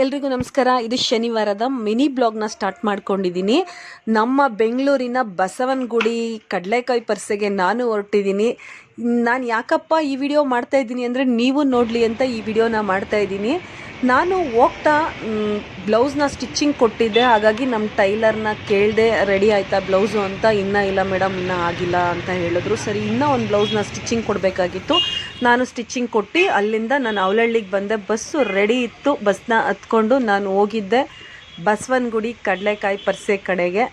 ಎಲ್ರಿಗೂ ನಮಸ್ಕಾರ. ಇದು ಶನಿವಾರದ ಮಿನಿ ಬ್ಲಾಗ್ನ ಸ್ಟಾರ್ಟ್ ಮಾಡ್ಕೊಂಡಿದ್ದೀನಿ. ನಮ್ಮ ಬೆಂಗಳೂರಿನ ಬಸವನಗುಡಿ ಕಡಲೆಕಾಯಿ ಪರಿಸೆಗೆ ನಾನು ಹೊರಟಿದ್ದೀನಿ. ನಾನು ಯಾಕಪ್ಪ ಈ ವಿಡಿಯೋ ಮಾಡ್ತಾ ಇದ್ದೀನಿ ಅಂದರೆ ನೀವು ನೋಡಲಿ ಅಂತ ಈ ವಿಡಿಯೋನ ಮಾಡ್ತಾ ಇದ್ದೀನಿ. ನಾನು ಹೋಗ್ತಾ ಬ್ಲೌಸ್ನ ಸ್ಟಿಚ್ಚಿಂಗ್ ಕೊಟ್ಟಿದ್ದೆ, ಹಾಗಾಗಿ ನಮ್ಮ ಟೈಲರ್ನ ಕೇಳಿದೆ ರೆಡಿ ಆಯಿತಾ ಬ್ಲೌಸು ಅಂತ. ಇನ್ನೂ ಇಲ್ಲ ಮೇಡಮ್, ಇನ್ನೂ ಆಗಿಲ್ಲ ಅಂತ ಹೇಳಿದ್ರು. ಸರಿ, ಇನ್ನೂ ಒಂದು ಬ್ಲೌಸ್ನ ಸ್ಟಿಚ್ಚಿಂಗ್ ಕೊಡಬೇಕಾಗಿತ್ತು. ನಾನು ಸ್ಟಿಚ್ಚಿಂಗ್ ಕೊಟ್ಟು ಅಲ್ಲಿಂದ ನಾನು ಅವಲಹಳ್ಳಿಗೆ ಬಂದೆ. ಬಸ್ಸು ರೆಡಿ ಇತ್ತು, ಬಸ್ನ ಹತ್ಕೊಂಡು ನಾನು ಹೋಗಿದ್ದೆ ಬಸವನಗುಡಿ ಕಡಲೆಕಾಯಿ ಪರಿಸೆ ಕಡೆಗೆ.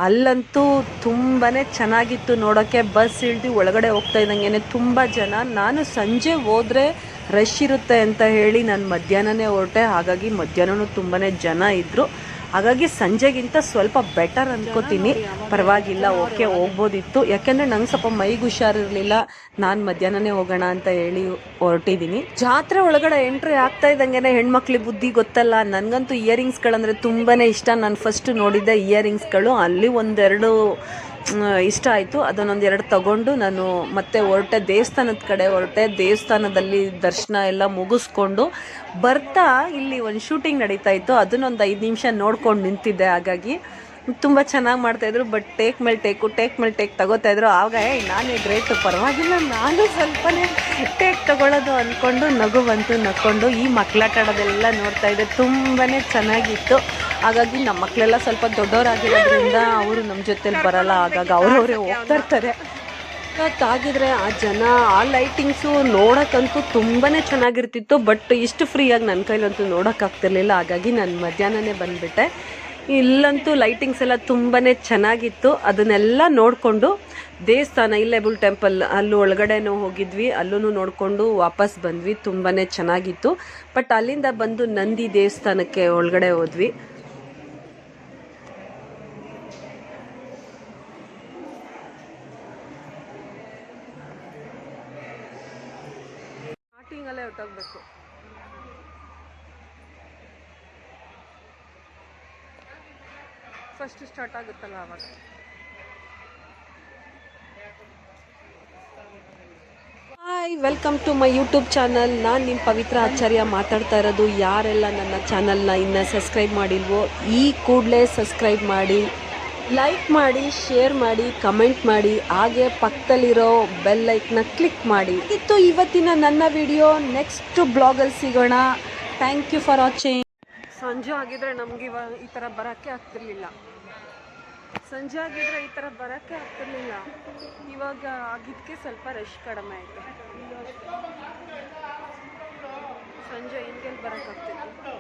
ಅಲ್ಲಂತೂ ತುಂಬಾ ಚೆನ್ನಾಗಿತ್ತು ನೋಡೋಕ್ಕೆ. ಬಸ್ ಇಳಿದು ಒಳಗಡೆ ಹೋಗ್ತಾ ಇದ್ದಂಗೆ ತುಂಬ ಜನ. ನಾನು ಸಂಜೆ ಹೋದರೆ ರಶ್ ಇರುತ್ತೆ ಅಂತ ಹೇಳಿ ನಾನು ಮಧ್ಯಾಹ್ನನೇ ಹೊರಟೆ, ಹಾಗಾಗಿ ಮಧ್ಯಾಹ್ನವೂ ತುಂಬಾ ಜನ ಇದ್ದರು. ಹಾಗಾಗಿ ಸಂಜೆಗಿಂತ ಸ್ವಲ್ಪ ಬೆಟರ್ ಅಂದ್ಕೋತೀನಿ. ಪರವಾಗಿಲ್ಲ, ಓಕೆ, ಹೋಗ್ಬೋದಿತ್ತು. ಯಾಕೆಂದರೆ ನಂಗೆ ಸ್ವಲ್ಪ ಮೈಗೆ ಹುಷಾರಿರಲಿಲ್ಲ. ನಾನು ಮಧ್ಯಾಹ್ನನೇ ಹೋಗೋಣ ಅಂತ ಹೇಳಿ ಹೊರಟಿದ್ದೀನಿ. ಜಾತ್ರೆ ಒಳಗಡೆ ಎಂಟ್ರಿ ಆಗ್ತಾ ಇದ್ದಂಗೆ ಹೆಣ್ಮಕ್ಳಿಗೆ ಬುದ್ಧಿ ಗೊತ್ತಲ್ಲ. ನನಗಂತೂ ಇಯರಿಂಗ್ಸ್ಗಳಂದರೆ ತುಂಬಾ ಇಷ್ಟ. ನಾನು ಫಸ್ಟ್ ನೋಡಿದ್ದೆ ಇಯರಿಂಗ್ಸ್ಗಳು, ಅಲ್ಲಿ ಒಂದೆರಡು ಇಷ್ಟ ಆಯಿತು. ಅದನ್ನೊಂದೆರಡು ತಗೊಂಡು ನಾನು ಮತ್ತೆ ಹೊರಟೆ, ದೇವಸ್ಥಾನದ ಕಡೆ ಹೊರಟೆ. ದೇವಸ್ಥಾನದಲ್ಲಿ ದರ್ಶನ ಎಲ್ಲ ಮುಗಿಸ್ಕೊಂಡು ಬರ್ತಾ ಇಲ್ಲಿ ಒಂದು ಶೂಟಿಂಗ್ ನಡೀತಾ ಇತ್ತು. ಅದನ್ನೊಂದು 5 ನಿಮಿಷ ನೋಡ್ಕೊಂಡು ನಿಂತಿದ್ದೆ. ಹಾಗಾಗಿ ತುಂಬ ಚೆನ್ನಾಗಿ ಮಾಡ್ತಾಯಿದ್ರು. ಬಟ್ ಟೇಕ್ ಮೇಲೆ ಟೇಕ್ ತಗೋತಾಯಿದ್ರು. ಆಗ ನಾನೇ ಗ್ರೇಟು, ಪರವಾಗಿಲ್ಲ ನಾನು ಸ್ವಲ್ಪನೇ ಟೇಕ್ ತಗೊಳ್ಳೋದು ಅಂದ್ಕೊಂಡು ನಗು ಬಂತು. ನಕ್ಕೊಂಡು ಈ ಮಕ್ಕಳಾಟ ಆಡೋದೆಲ್ಲ ನೋಡ್ತಾಯಿದ್ದೆ. ತುಂಬಾ ಚೆನ್ನಾಗಿತ್ತು. ಹಾಗಾಗಿ ನಮ್ಮ ಮಕ್ಕಳೆಲ್ಲ ಸ್ವಲ್ಪ ದೊಡ್ಡವರಾಗಿರೋದ್ರಿಂದ ಅವರು ನಮ್ಮ ಜೊತೆಲಿ ಬರೋಲ್ಲ. ಹಾಗಾಗಿ ಅವರವರೇ ಹೋಗ್ತಾ ಇರ್ತಾರೆ. ತಾಗಿದ್ರೆ ಆ ಜನ, ಆ ಲೈಟಿಂಗ್ಸು ನೋಡೋಕ್ಕಂತೂ ತುಂಬಾ ಚೆನ್ನಾಗಿರ್ತಿತ್ತು. ಬಟ್ ಇಷ್ಟು ಫ್ರೀಯಾಗಿ ನನ್ನ ಕೈಲಂತೂ ನೋಡೋಕ್ಕಾಗ್ತಿರ್ಲಿಲ್ಲ. ಹಾಗಾಗಿ ನಾನು ಮಧ್ಯಾಹ್ನನೇ ಬಂದುಬಿಟ್ಟೆ. ಇಲ್ಲಂತೂ ಲೈಟಿಂಗ್ಸ್ ಎಲ್ಲ ತುಂಬಾ ಚೆನ್ನಾಗಿತ್ತು. ಅದನ್ನೆಲ್ಲ ನೋಡಿಕೊಂಡು ದೇವಸ್ಥಾನ, ಇಲ್ಲೇ ಬುಲ್ ಟೆಂಪಲ್, ಅಲ್ಲೂ ಒಳಗಡೆನೂ ಹೋಗಿದ್ವಿ. ಅಲ್ಲೂ ನೋಡಿಕೊಂಡು ವಾಪಸ್ ಬಂದ್ವಿ. ತುಂಬಾ ಚೆನ್ನಾಗಿತ್ತು. ಬಟ್ ಅಲ್ಲಿಂದ ಬಂದು ನಂದಿ ದೇವಸ್ಥಾನಕ್ಕೆ ಒಳಗಡೆ ಹೋದ್ವಿ. ಸ್ಟಾರ್ಟಿಂಗಲ್ಲೇ ಹೊಟ್ಟೋಗ್ಬೇಕು. ಫಸ್ಟ್ ಸ್ಟಾರ್ಟ್ ಆಗುತ್ತಲ್ಲ ಆವಾಗ. Hi, welcome to my YouTube channel. ನಾನು ನಿಮ್ಮ ಪವಿತ್ರ ಆಚಾರ್ಯ ಮಾತಾಡ್ತಾ ಇರೋದು. ಯಾರೆಲ್ಲ ನನ್ನ ಚಾನಲ್ನ ಇನ್ನೂ ಸಬ್ಸ್ಕ್ರೈಬ್ ಮಾಡಿಲ್ವೋ ಈ ಕೂಡಲೇ ಸಬ್ಸ್ಕ್ರೈಬ್ ಮಾಡಿ, ಲೈಕ್ ಮಾಡಿ, ಶೇರ್ ಮಾಡಿ, ಕಮೆಂಟ್ ಮಾಡಿ, ಹಾಗೆ ಪಕ್ಕದಲ್ಲಿರೋ ಬೆಲ್ ಐಕನ್ನ ಕ್ಲಿಕ್ ಮಾಡಿ. ಇತ್ತು ಇವತ್ತಿನ ನನ್ನ ವಿಡಿಯೋ. ನೆಕ್ಸ್ಟ್ ಬ್ಲಾಗಲ್ಲಿ ಸಿಗೋಣ. Thank you for watching. ಸಂಜೆ ಆಗಿದ್ರೆ ನಮ್ಗೆ ಈ ಥರ ಬರೋಕ್ಕೆ ಆಗ್ತಿರ್ಲಿಲ್ಲ. ಇವಾಗ ಆಗಿದ್ದಕ್ಕೆ ಸ್ವಲ್ಪ ರಶ್ ಕಡಿಮೆ ಆಯಿತು. ಸಂಜೆ ಹಿಂಗೆಲ್ಲಿ ಬರೋಕ್ಕಾಗ್ತಿತ್ತು.